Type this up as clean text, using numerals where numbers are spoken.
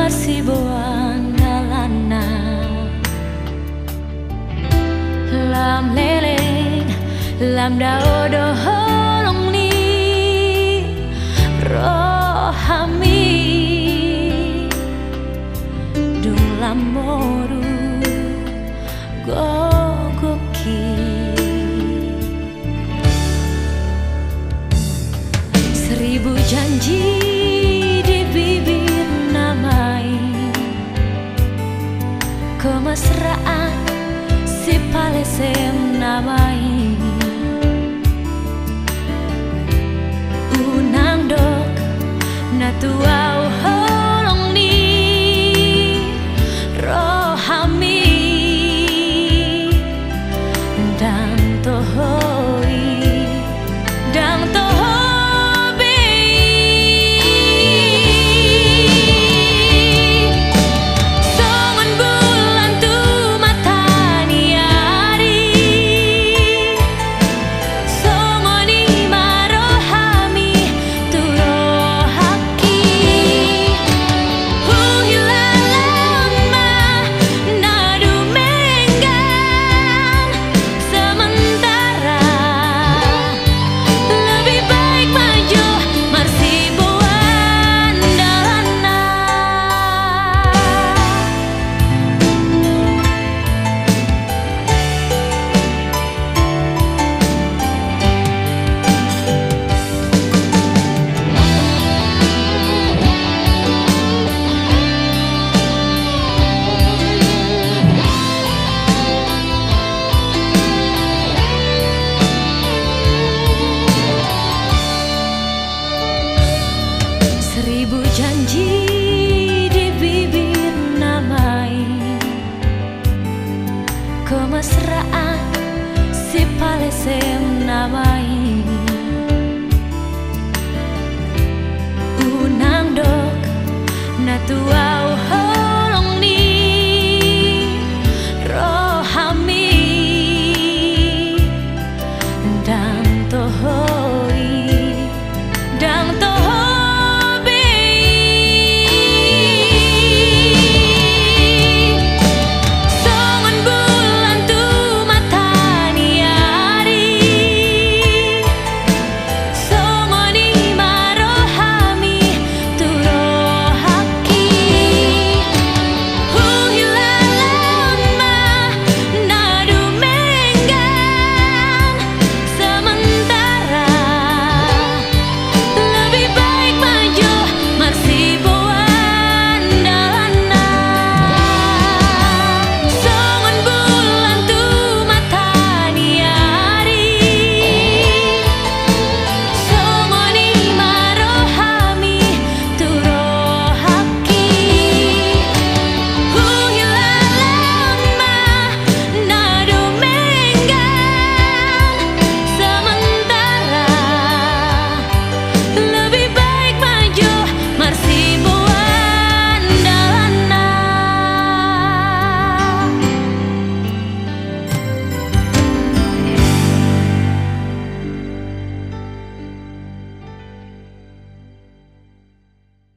marsibuan dalana lam leleng lam daodo holong ni rohami dung lam moru gogoki seribu janji di bibir namai kemesraan si palesem namai unang dok natuau holong ni rohami dan tohoi dan tohobi songon bulan tu matani ari songoni marohami tu rohaki huhilalang ma nadu menggang sementara lebih baik maju marsibuan dalana seribu janji di bibir namai kemesraan si palesem namai unang dok natuau